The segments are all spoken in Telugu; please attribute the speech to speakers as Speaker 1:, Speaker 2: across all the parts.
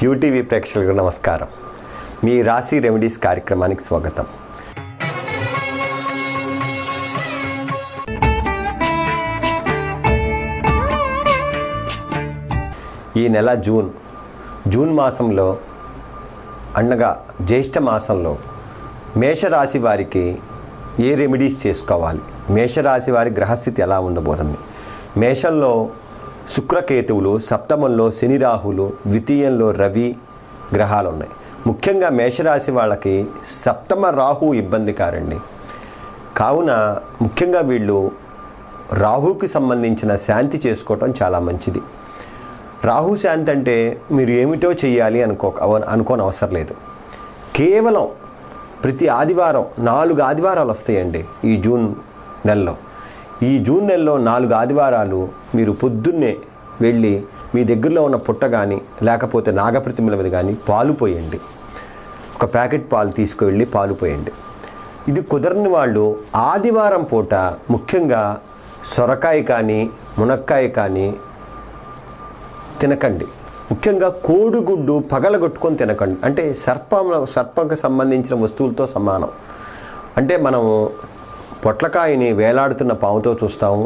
Speaker 1: క్యూటీవీ ప్రేక్షకులకు నమస్కారం. మీ రాశి రెమెడీస్ కార్యక్రమానికి స్వాగతం. ఈ నెల జూన్ మాసంలో అనగా జ్యేష్ఠ మాసంలో మేషరాశి వారికి ఏ రెమెడీస్ చేసుకోవాలి, మేషరాశి వారి గ్రహస్థితి ఎలా ఉండబోతుంది, మేషంలో శుక్రకేతువులు, సప్తమంలో శని రాహులు, ద్వితీయంలో రవి గ్రహాలు ఉన్నాయి. ముఖ్యంగా మేషరాశి వాళ్ళకి సప్తమ రాహు ఇబ్బందికారండి. కావున ముఖ్యంగా వీళ్ళు రాహుకి సంబంధించిన శాంతి చేసుకోవటం చాలా మంచిది. రాహు శాంతి అంటే మీరు ఏమిటో చెయ్యాలి అనుకోని అవసరం లేదు. కేవలం ప్రతి ఆదివారం 4 ఆదివారాలు వస్తాయండి ఈ జూన్ నెలలో. ఈ జూన్ నెలలో 4 ఆదివారాలు మీరు పొద్దున్నే వెళ్ళి మీ దగ్గరలో ఉన్న పుట్ట కానీ లేకపోతే నాగప్రతిమల మీద కానీ పాలు పోయండి. ఒక ప్యాకెట్ పాలు తీసుకువెళ్ళి పాలు పోయండి. ఇది కుదరని వాళ్ళు ఆదివారం పూట ముఖ్యంగా సొరకాయ కానీ మునక్కాయ కానీ తినకండి. ముఖ్యంగా కోడిగుడ్డు పగలగొట్టుకొని తినకండి. అంటే సర్పంకి సంబంధించిన వస్తువులతో సమానం. అంటే మనము పొట్లకాయని వేలాడుతున్న పాముతో చూస్తాము,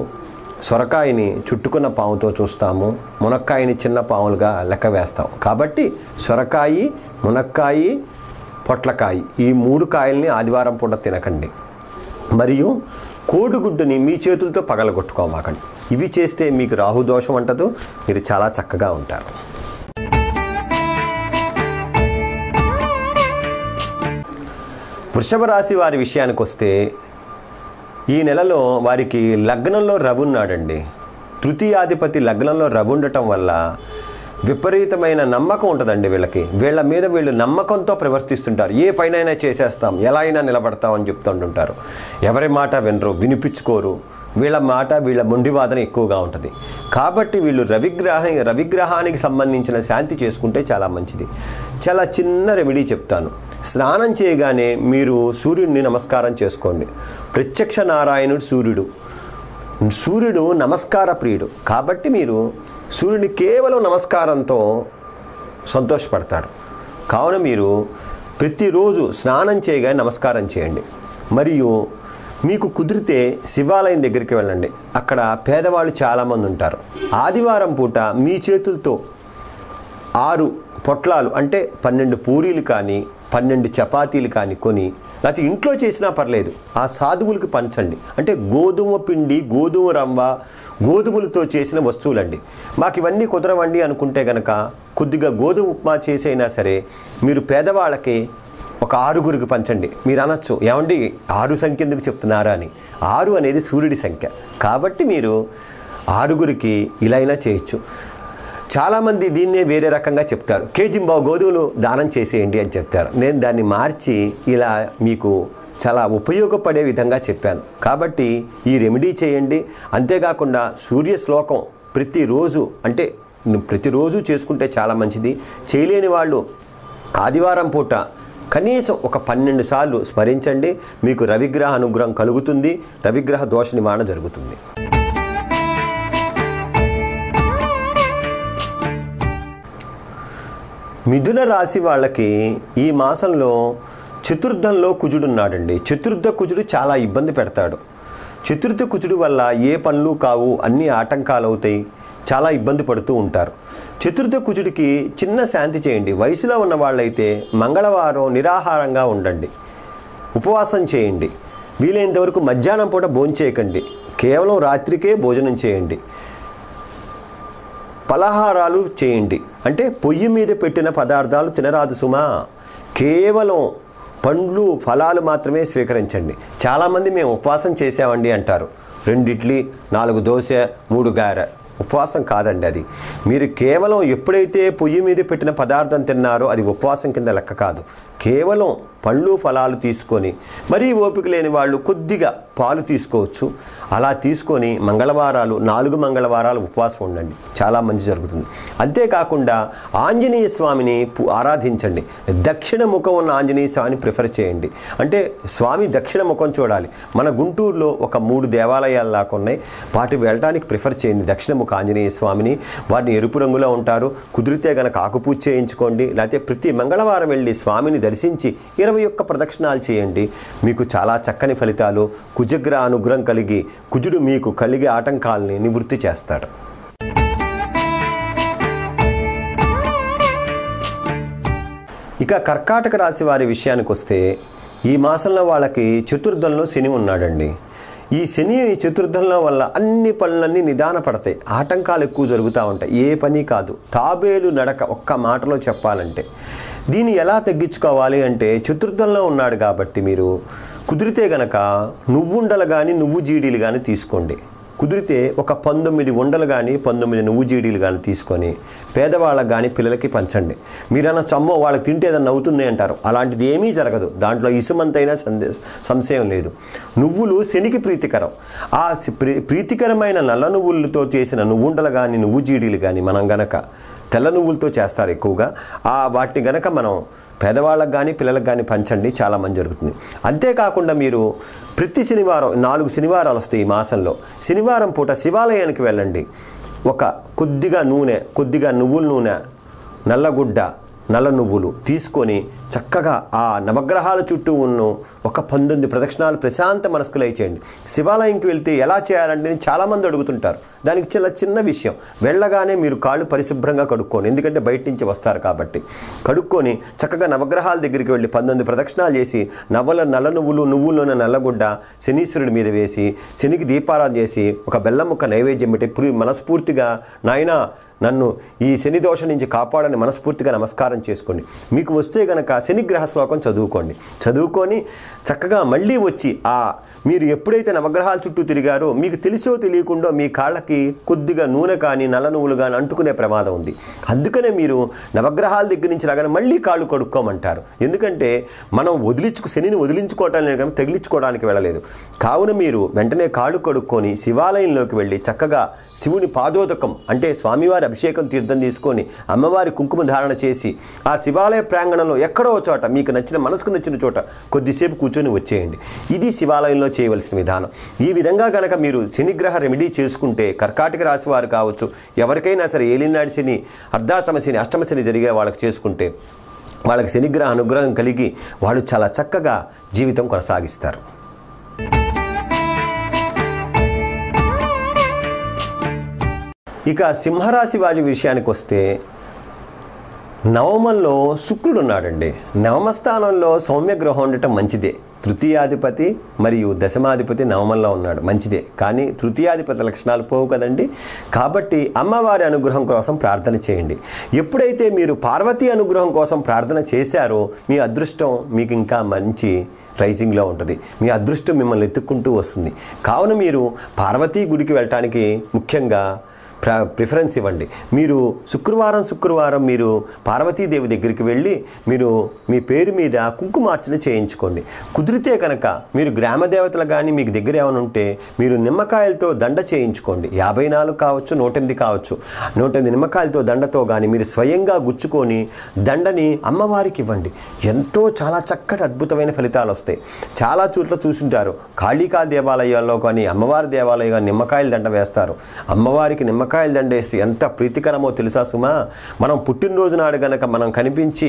Speaker 1: సొరకాయని చుట్టుకున్న పాముతో చూస్తాము, మునక్కాయని చిన్న పాములుగా లెక్క వేస్తాం. కాబట్టి సొరకాయి, మునక్కాయి, పొట్లకాయి ఈ 3 కాయల్ని ఆదివారం పూట తినకండి. మరియు కోడిగుడ్డుని మీ చేతులతో పగలగొట్టుకోమాకండి. ఇవి చేస్తే మీకు రాహుదోషం అంటదు, మీరు చాలా చక్కగా ఉంటారు. వృషభ రాశి వారి విషయానికి వస్తే ఈ నెలలో వారికి లగ్నంలో రవి ఉన్నాడండి. తృతీయాధిపతి లగ్నంలో రవి ఉండటం వల్ల విపరీతమైన నమ్మకం ఉంటుందండి వీళ్ళకి. వీళ్ళ మీద వీళ్ళు నమ్మకంతో ప్రవర్తిస్తుంటారు. ఏ పైనైనా చేసేస్తాం, ఎలా అయినా నిలబడతాం అని చెప్తుంటుంటారు. ఎవరి మాట వినరు, వినిపించుకోరు. వీళ్ళ మొండివాదన ఎక్కువగా ఉంటుంది. కాబట్టి వీళ్ళు రవిగ్రహానికి సంబంధించిన శాంతి చేసుకుంటే చాలా మంచిది. చాలా చిన్న రెమెడీ చెప్తాను. స్నానం చేయగానే మీరు సూర్యుడిని నమస్కారం చేసుకోండి. ప్రత్యక్ష నారాయణుడు సూర్యుడు నమస్కార ప్రియుడు. కాబట్టి మీరు సూర్యుడిని కేవలం నమస్కారంతో సంతోషపడతారు. కావున మీరు ప్రతిరోజు స్నానం చేయగానే నమస్కారం చేయండి. మరియు మీకు కుదిరితే శివాలయం దగ్గరికి వెళ్ళండి. అక్కడ పేదవాళ్ళు చాలామంది ఉంటారు. ఆదివారం పూట మీ చేతులతో 6 పొట్లాలు అంటే 12 పూరీలు కానీ 12 చపాతీలు కానీ కొని, లేకపోతే ఇంట్లో చేసినా పర్లేదు, ఆ సాధువులకు పంచండి. అంటే గోధుమ పిండి, గోధుమ రవ్వ, గోధుమలతో చేసిన వస్తువులండి. మాకు ఇవన్నీ కుదరవండి అనుకుంటే కనుక కొద్దిగా గోధుమ ఉప్మా చేసైనా సరే మీరు పేదవాళ్ళకి ఒక 6గురికి పంచండి. మీరు అనొచ్చు, ఏమండి 6 సంఖ్య ఎందుకు చెప్తున్నారా అని. 6 అనేది సూర్యుడి సంఖ్య. కాబట్టి మీరు 6గురికి ఇలా అయినా చేయొచ్చు. చాలామంది దీన్నే వేరే రకంగా చెప్తారు. కేజీంబావు గోధుమలు దానం చేసేయండి అని చెప్తారు. నేను దాన్ని మార్చి ఇలా మీకు చాలా ఉపయోగపడే విధంగా చెప్పాను. కాబట్టి ఈ రెమెడీ చేయండి. అంతేకాకుండా సూర్య శ్లోకం ప్రతిరోజు చేసుకుంటే చాలా మంచిది. చేయలేని వాళ్ళు ఆదివారం పూట కనీసం ఒక 12 సార్లు స్మరించండి. మీకు రవిగ్రహ అనుగ్రహం కలుగుతుంది. రవిగ్రహ దోష నివారణ జరుగుతుంది. మిథున రాశి వాళ్ళకి ఈ మాసంలో చతుర్థంలో కుజుడున్నాడండి. చతుర్థ కుజుడు చాలా ఇబ్బంది పెడతాడు. చతుర్థ కుజుడు వల్ల ఏ పనులు కావు, అన్ని ఆటంకాలు అవుతాయి, చాలా ఇబ్బంది పడుతూ ఉంటారు. చతుర్థ కుజుడికి చిన్న శాంతి చేయండి. వయసులో ఉన్న వాళ్ళైతే మంగళవారం నిరాహారంగా ఉండండి, ఉపవాసం చేయండి. వీలైనంతవరకు మధ్యాహ్నం పూట భోజనం చేయకండి, కేవలం రాత్రికే భోజనం చేయండి. పలహారాలు చేయండి. అంటే పొయ్యి మీద పెట్టిన పదార్థాలు తినరాదు సుమా. కేవలం పండ్లు, ఫలాలు మాత్రమే స్వీకరించండి. చాలామంది మేము ఉపవాసం చేసామండి అంటారు. 2 ఇడ్లీ, 4 దోశ, 3 గారె. ఉపవాసం కాదండి అది. మీరు కేవలం ఎప్పుడైతే పొయ్యి మీద పెట్టిన పదార్థం తిన్నారో అది ఉపవాసం కింద లెక్క కాదు. కేవలం పళ్ళు ఫలాలు తీసుకొని, మరీ ఓపిక లేని వాళ్ళు కొద్దిగా పాలు తీసుకోవచ్చు. అలా తీసుకొని మంగళవారాలు 4 మంగళవారాలు ఉపవాసం ఉండండి, చాలా మంచి జరుగుతుంది. అంతేకాకుండా ఆంజనేయ స్వామిని ఆరాధించండి. దక్షిణ ముఖం ఉన్న ఆంజనేయ స్వామిని ప్రిఫర్ చేయండి. అంటే స్వామి దక్షిణ ముఖం చూడాలి. మన గుంటూరులో ఒక 3 దేవాలయాలు దాకా ఉన్నాయి, వాటి వెళ్ళడానికి ప్రిఫర్ చేయండి దక్షిణ ముఖ ఆంజనేయ స్వామిని. వారిని ఎరుపు రంగులో ఉంటారు. కుదిరితే గనక ఆకుపూజ చేయించుకోండి. లేకపోతే ప్రతి మంగళవారం వెళ్ళి స్వామిని దర్శించి 21 ప్రదక్షిణాలు చేయండి. మీకు చాలా చక్కని ఫలితాలు, కుజగ్రహ అనుగ్రహం కలిగి కుజుడు మీకు కలిగే ఆటంకాలని నివృత్తి చేస్తాడు. ఇక కర్కాటక రాశి వారి విషయానికి వస్తే, ఈ మాసంలో వాళ్ళకి చతుర్థంలో శని ఉన్నాడండి. ఈ శని చతుర్థంలో వల్ల అన్ని పనులన్నీ నిదాన పడతాయి, ఆటంకాలు ఎక్కువ జరుగుతూ ఉంటాయి. ఏ పని కాదు, తాబేలు నడక. ఒక్క మాటలో చెప్పాలంటే దీన్ని ఎలా తగ్గించుకోవాలి అంటే, చతుర్థంలో ఉన్నాడు కాబట్టి మీరు కుదిరితే గనక నువ్వుండలు కానీ నువ్వు జీడీలు కానీ తీసుకోండి. కుదిరితే ఒక 19 ఉండలు కానీ 19 నువ్వు జీడీలు కానీ తీసుకొని పేదవాళ్ళకి కానీ పిల్లలకి పంచండి. మీరన్నా చమ్మో వాళ్ళకి తింటే ఏదన్నా అవుతుంది అంటారు, అలాంటిది ఏమీ జరగదు. దాంట్లో ఇసుమంతైనా సంశయం లేదు. నువ్వులు శనికి ప్రీతికరం. ఆ ప్రీతికరమైన నల్ల నువ్వులతో చేసిన నువ్వుండలు కానీ నువ్వు జీడీలు కానీ మనం గనక తెల్ల నువ్వులతో చేస్తారు ఎక్కువగా, వాటిని గనక మనం పేదవాళ్ళకు కానీ పిల్లలకు కానీ పంచండి, చాలా మంచి జరుగుతుంది. అంతేకాకుండా మీరు ప్రతి శనివారం 4 శనివారాలు వస్తాయి ఈ మాసంలో. శనివారం పూట శివాలయానికి వెళ్ళండి. కొద్దిగా నూనె, కొద్దిగా నువ్వుల నూనె, నల్లగుడ్డ, నల్ల నువ్వులు తీసుకొని చక్కగా ఆ నవగ్రహాల చుట్టూ ఉన్న ఒక 19 ప్రదక్షిణాలు ప్రశాంత మనస్కులై చేయండి. శివాలయంకి వెళ్తే ఎలా చేయాలంటే చాలామంది అడుగుతుంటారు. దానికి చిన్న విషయం, వెళ్ళగానే మీరు కాళ్ళు పరిశుభ్రంగా కడుక్కోండి. ఎందుకంటే బయట నుంచి వస్తారు కాబట్టి కడుక్కొని చక్కగా నవగ్రహాల దగ్గరికి వెళ్ళి 19 ప్రదక్షిణాలు చేసి నల్ల నువ్వుల్లోనే నల్లగుడ్డ శనీశ్వరుడి మీద వేసి శనికి దీపారాధన చేసి ఒక బెల్లం ముక్క నైవేద్యం పెట్టి మనస్ఫూర్తిగా నాయనా నన్ను ఈ శని దోషం నుంచి కాపాడని మనస్ఫూర్తిగా నమస్కారం చేసుకోండి. మీకు వస్తే గనక శనిగ్రహ శ్లోకం చదువుకొని చక్కగా మళ్ళీ వచ్చి మీరు ఎప్పుడైతే నవగ్రహాల చుట్టూ తిరిగారో మీకు తెలిసో తెలియకుండా మీ కాళ్ళకి కొద్దిగా నూనె కానీ నల్ల నువ్వులు కానీ అంటుకునే ప్రమాదం ఉంది. అందుకనే మీరు నవగ్రహాల దగ్గర నుంచి రాగానే మళ్ళీ కాళ్ళు కడుక్కోమంటారు. ఎందుకంటే మనం శనిని వదిలించుకోవటానికి కానీ తగిలించుకోవడానికి వెళ్ళలేదు. కావున మీరు వెంటనే కాళ్ళు కడుక్కొని శివాలయంలోకి వెళ్ళి చక్కగా శివుని పాదోదకం అంటే స్వామివారి అభిషేకం తీర్థం తీసుకొని అమ్మవారి కుంకుమ ధారణ చేసి ఆ శివాలయ ప్రాంగణంలో ఎక్కడో చోట మీకు మనసుకు నచ్చిన చోట కొద్దిసేపు కూర్చొని వచ్చేయండి. ఇది శివాలయంలో చేయవలసిన విధానం. ఈ విధంగా కనుక మీరు శనిగ్రహ రెమెడీ చేసుకుంటే కర్కాటక రాశి వారు కావచ్చు, ఎవరికైనా సరే ఏలినాటి శని, అర్ధాష్టమ శని, అష్టమ శని జరిగే వాళ్ళకి చేసుకుంటే వాళ్ళకి శనిగ్రహ అనుగ్రహం కలిగి వాళ్ళు చాలా చక్కగా జీవితం కొనసాగిస్తారు. ఇక సింహరాశి వారి విషయానికి వస్తే, నవమంలో శుక్రుడు ఉన్నాడండి. నవమ స్థానంలో సౌమ్యగ్రహం ఉండటం మంచిదే. తృతీయాధిపతి మరియు దశమాధిపతి నవమంలో ఉన్నాడు, మంచిదే. కానీ తృతీయాధిపతి లక్షణాలు పోవు కదండి. కాబట్టి అమ్మవారి అనుగ్రహం కోసం ప్రార్థన చేయండి. ఎప్పుడైతే మీరు పార్వతీ అనుగ్రహం కోసం ప్రార్థన చేశారో మీ అదృష్టం మీకు ఇంకా మంచి రైజింగ్లో ఉంటుంది. మీ అదృష్టం మిమ్మల్ని ఎత్తుక్కుంటూ వస్తుంది. కావున మీరు పార్వతీ గుడికి వెళ్ళటానికి ముఖ్యంగా ప్రిఫరెన్స్ ఇవ్వండి. మీరు శుక్రవారం మీరు పార్వతీదేవి దగ్గరికి వెళ్ళి మీరు మీ పేరు మీద కుంకుమార్చన చేయించుకోండి. కుదిరితే కనుక మీరు గ్రామ దేవతలు కానీ మీకు దగ్గర ఏమైనా ఉంటే మీరు నిమ్మకాయలతో దండ చేయించుకోండి. 54 కావచ్చు, 108 కావచ్చు. 108 నిమ్మకాయలతో దండతో కానీ మీరు స్వయంగా గుచ్చుకొని దండని అమ్మవారికి ఇవ్వండి. చాలా చక్కటి అద్భుతమైన ఫలితాలు వస్తాయి. చాలా చోట్ల చూసుంటారు, కాళికా దేవాలయాల్లో కానీ అమ్మవారి దేవాలయంలో నిమ్మకాయల దండ వేస్తారు. అమ్మవారికి నిమ్మకాయల దండ వేస్తే ఎంత ప్రీతికరమో తెలుసా సుమా. మనం పుట్టినరోజు నాడు గనక మనం కనిపించి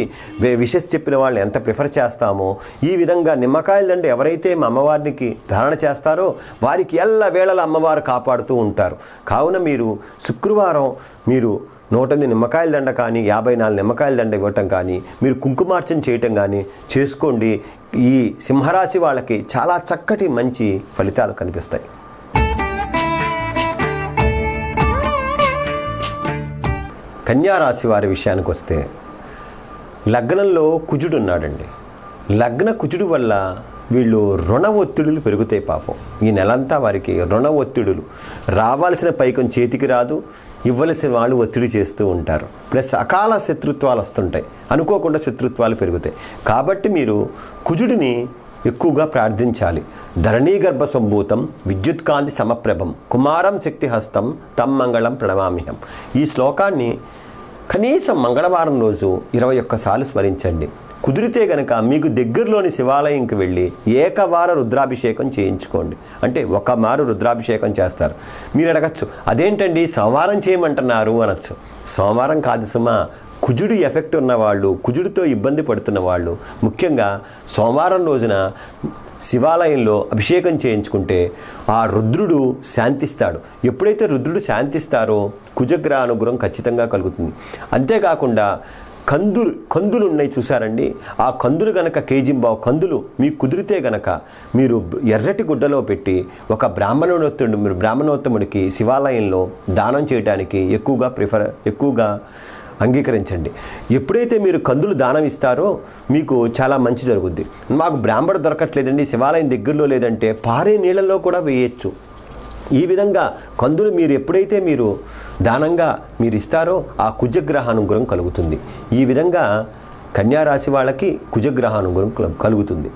Speaker 1: విషెస్ చెప్పిన వాళ్ళని ఎంత ప్రిఫర్ చేస్తామో, ఈ విధంగా నిమ్మకాయల దండ ఎవరైతే మా అమ్మవారికి ధారణ చేస్తారో వారికి ఎల్ల వేళల అమ్మవారు కాపాడుతూ ఉంటారు. కావున మీరు శుక్రవారం మీరు 108 నిమ్మకాయల దండ కానీ 54 నిమ్మకాయల దండ ఇవ్వటం కానీ మీరు కుంకుమార్చన చేయటం కానీ చేసుకోండి. ఈ సింహరాశి వాళ్ళకి చాలా చక్కటి మంచి ఫలితాలు కనిపిస్తాయి. కన్యారాశి వారి విషయానికి వస్తే, లగ్నంలో కుజుడు ఉన్నాడండి. లగ్న కుజుడు వల్ల వీళ్ళు రుణ ఒత్తిడులు పెరుగుతాయి పాపం. ఈ నెలంతా వారికి రుణ ఒత్తిడులు, రావాల్సిన పైకం చేతికి రాదు, ఇవ్వలసిన వాళ్ళు ఒత్తిడి చేస్తూ ఉంటారు. ప్లస్ అకాల శత్రుత్వాలు వస్తుంటాయి, అనుకోకుండా శత్రుత్వాలు పెరుగుతాయి. కాబట్టి మీరు కుజుడిని ఎక్కువగా ప్రార్థించాలి. ధరణీ గర్భ సంభూతం విద్యుత్కాంతి సమప్రభం కుమారం శక్తిహస్తం తం మంగళం ప్రణమామ్యహం. ఈ శ్లోకాన్ని కనీసం మంగళవారం రోజు 21 సార్లు స్మరించండి. కుదిరితే గనక మీకు దగ్గరలోని శివాలయంకి వెళ్ళి ఏకవార రుద్రాభిషేకం చేయించుకోండి. అంటే ఒక మారు రుద్రాభిషేకం చేస్తారు. మీరు అడగచ్చు, అదేంటండి సోమవారం చేయమంటున్నారు అనొచ్చు. సోమవారం కాదు సుమా, కుజుడు ఎఫెక్ట్ ఉన్నవాళ్ళు, కుజుడితో ఇబ్బంది పడుతున్న వాళ్ళు ముఖ్యంగా సోమవారం రోజున శివాలయంలో అభిషేకం చేయించుకుంటే ఆ రుద్రుడు శాంతిస్తాడు. ఎప్పుడైతే రుద్రుడు శాంతిస్తారో కుజగ్రహ అనుగ్రహం ఖచ్చితంగా కలుగుతుంది. అంతేకాకుండా కందులు ఉన్నాయి చూసారండి, ఆ కందులు గనక కేజింబావు కందులు మీకు కుదిరితే గనక మీరు ఎర్రటి గుడ్డలో పెట్టి ఒక బ్రాహ్మణోత్తముడికి శివాలయంలో దానం చేయడానికి ఎక్కువగా అంగీకరించండి. ఎప్పుడైతే మీరు కందులు దానం ఇస్తారో మీకు చాలా మంచి జరుగుద్ది. మాకు బ్రాహ్మణుడు దొరకట్లేదండి, శివాలయం దగ్గరలో లేదంటే పారే నీళ్ళల్లో కూడా వేయచ్చు. ఈ విధంగా కందులు ఎప్పుడైతే మీరు దానంగా మీరు ఇస్తారో ఆ కుజగ్రహ అనుగ్రహం కలుగుతుంది. ఈ విధంగా కన్యారాశి వాళ్ళకి కుజగ్రహ అనుగ్రహం కలుగుతుంది.